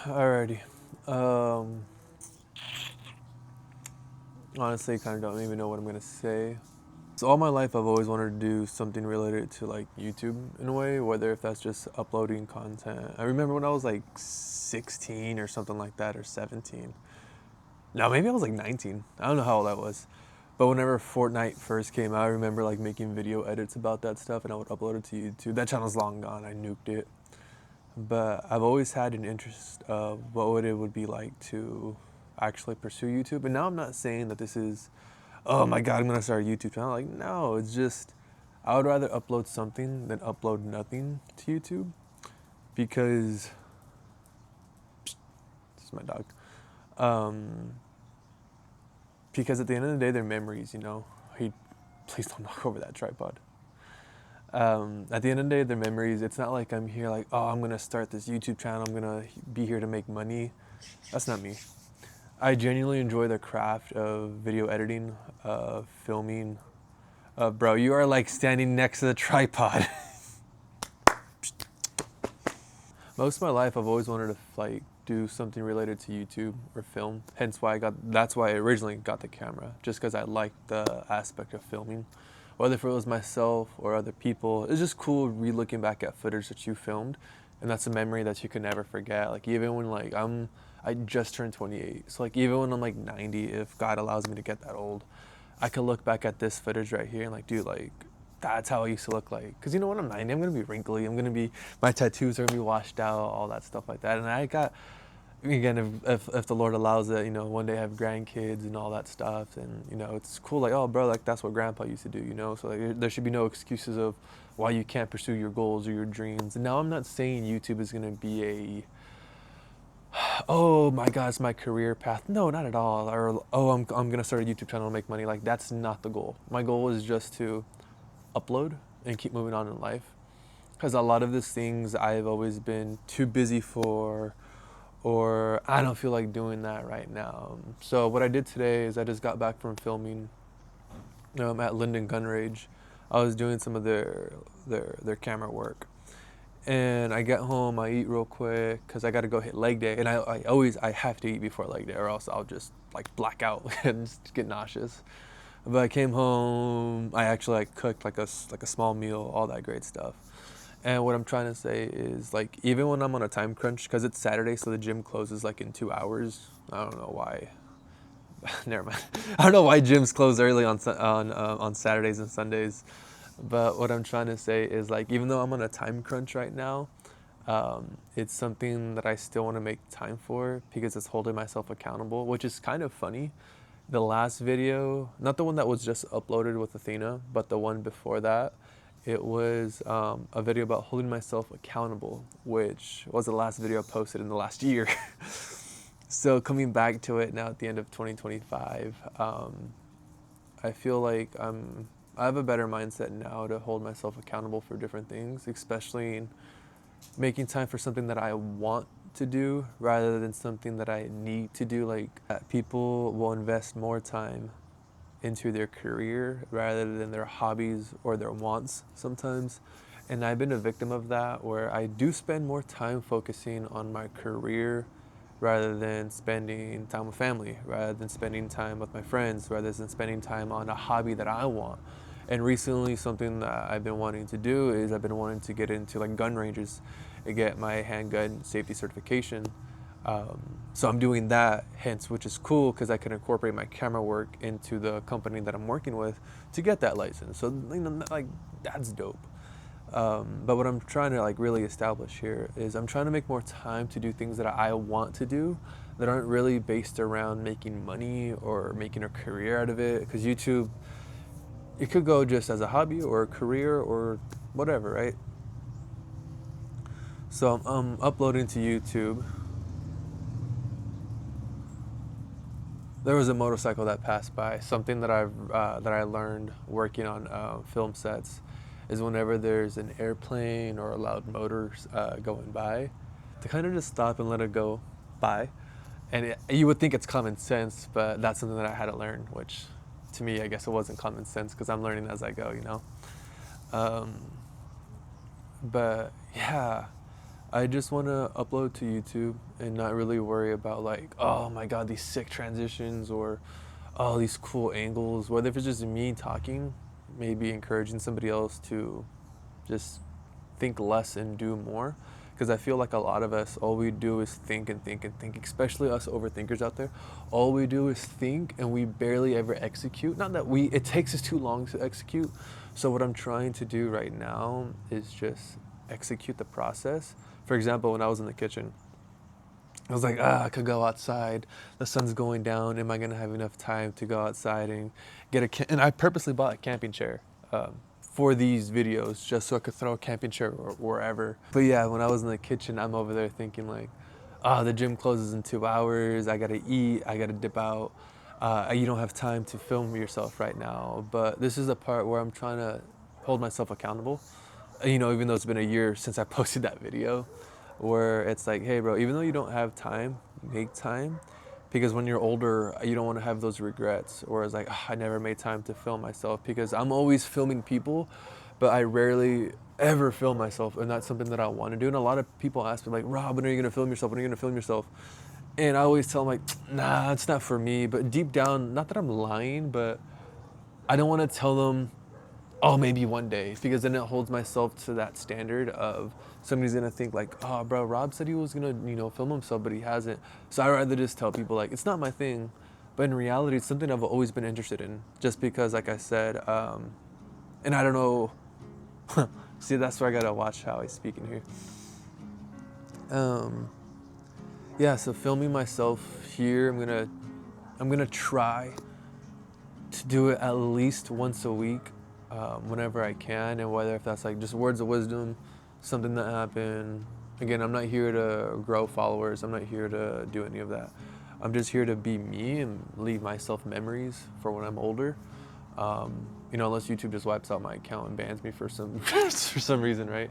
Alrighty. Um, Honestly, kind of don't even know what I'm gonna say. So all my life, I've always wanted to do something related to like YouTube in a way, whether if that's just uploading content. I remember when I was like 16 or something like that, or 17. No, maybe I was like 19. I don't know how old I was. But whenever Fortnite first came out, I remember like making video edits about that stuff, and I would upload it to YouTube. That channel's long gone. I nuked it. But I've always had an interest of what it would be like to actually pursue YouTube. And now I'm not saying that this is, oh my God, I'm gonna start a YouTube channel. Like, no, it's just I would rather upload something than upload nothing to YouTube, because this is my dog. Um, because at the end of the day, they're memories. Please don't knock over that tripod. At the end of the day, they're memories. It's not like I'm here like, oh, I'm gonna start this YouTube channel. I'm gonna be here to make money. That's not me. I genuinely enjoy the craft of video editing, filming. Bro, you are like standing next to the tripod. Most of my life, I've always wanted to like do something related to YouTube or film. That's why I originally got the camera, just because I liked the aspect of filming. Whether if it was myself or other people, it's just cool re-looking back at footage that you filmed, and that's a memory that you can never forget. Like even when I just turned 28, so like even when I'm like 90, if God allows me to get that old, I could look back at this footage right here and like, dude, like that's how I used to look like. Cause you know when I'm 90, I'm gonna be wrinkly. My tattoos are gonna be washed out, all that stuff like that. And again, if the Lord allows it, one day I have grandkids and all that stuff, and it's cool. Like, oh, bro, like that's what Grandpa used to do, So like, there should be no excuses of why you can't pursue your goals or your dreams. And now I'm not saying YouTube is gonna be oh my God, it's my career path. No, not at all. Or oh, I'm gonna start a YouTube channel and make money. Like that's not the goal. My goal is just to upload and keep moving on in life. Because a lot of these things I've always been too busy for, or I don't feel like doing that right now. So what I did today is I just got back from filming at Linden Gun Range. I was doing some of their camera work. And I get home, I eat real quick because I got to go hit leg day. And I have to eat before leg day, or else I'll just like black out and just get nauseous. But I came home, I actually like cooked like a small meal, all that great stuff. And what I'm trying to say is like even when I'm on a time crunch, because it's Saturday, so the gym closes like in 2 hours. I don't know why. Never mind. I don't know why gyms close early on Saturdays and Sundays. But what I'm trying to say is like even though I'm on a time crunch right now, it's something that I still want to make time for because it's holding myself accountable, which is kind of funny. The last video, not the one that was just uploaded with Athena, but the one before that, it was a video about holding myself accountable, which was the last video I posted in the last year. So coming back to it now at the end of 2025, I feel like I have a better mindset now to hold myself accountable for different things, especially in making time for something that I want to do rather than something that I need to do. Like people will invest more time into their career rather than their hobbies or their wants sometimes. And I've been a victim of that where I do spend more time focusing on my career rather than spending time with family, rather than spending time with my friends, rather than spending time on a hobby that I want. And recently, something that I've been wanting to do is I've been wanting to get into like gun ranges and get my handgun safety certification. So I'm doing that, hence, which is cool because I can incorporate my camera work into the company that I'm working with to get that license. So like that's dope. But what I'm trying to like really establish here is I'm trying to make more time to do things that I want to do that aren't really based around making money or making a career out of it. Because YouTube, it could go just as a hobby or a career or whatever, right? So I'm uploading to YouTube. There was a motorcycle that passed by. Something that I learned working on film sets is whenever there's an airplane or a loud motor going by, to kind of just stop and let it go by. And you would think it's common sense, but that's something that I had to learn, which to me, I guess it wasn't common sense because I'm learning as I go, Um, But yeah, I just want to upload to YouTube and not really worry about like, oh my God, these sick transitions or oh, these cool angles. Whether if it's just me talking, maybe encouraging somebody else to just think less and do more. Because I feel like a lot of us, all we do is think and think and think, especially us overthinkers out there. All we do is think and we barely ever execute. Not that it takes us too long to execute. So what I'm trying to do right now is just execute the process. For example, when I was in the kitchen, I was like, I could go outside. The sun's going down. Am I gonna have enough time to go outside and get and I purposely bought a camping chair for these videos just so I could throw a camping chair wherever. But yeah, when I was in the kitchen, I'm over there thinking like, the gym closes in 2 hours. I gotta eat. I gotta dip out. You don't have time to film yourself right now. But this is the part where I'm trying to hold myself accountable. You know, even though it's been a year since I posted that video, where it's like, hey, bro, even though you don't have time, make time. Because when you're older, you don't want to have those regrets. Or it's like, I never made time to film myself because I'm always filming people, but I rarely ever film myself. And that's something that I want to do. And a lot of people ask me like, Rob, when are you going to film yourself? When are you going to film yourself? And I always tell them like, nah, it's not for me. But deep down, not that I'm lying, but I don't want to tell them, oh, maybe one day, because then it holds myself to that standard of somebody's gonna think like, oh, bro, Rob said he was gonna, film himself, but he hasn't. So I rather just tell people like, it's not my thing, but in reality, it's something I've always been interested in. Just because, like I said, and I don't know. See, that's where I gotta watch how I speak in here. Yeah, so filming myself here, I'm gonna try to do it at least once a week. Whenever I can, and whether if that's like just words of wisdom, something that happened. Again, I'm not here to grow followers. I'm not here to do any of that. I'm just here to be me and leave myself memories for when I'm older. Unless YouTube just wipes out my account and bans me for some for some reason, right?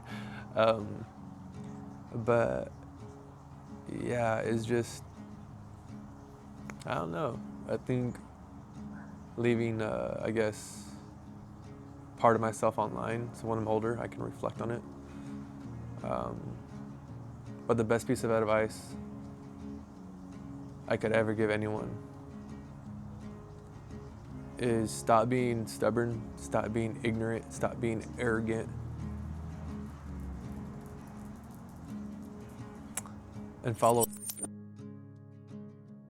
But yeah, it's just, I don't know. I think leaving, I guess, part of myself online, so when I'm older I can reflect on it. But the best piece of advice I could ever give anyone is stop being stubborn, stop being ignorant, stop being arrogant, and follow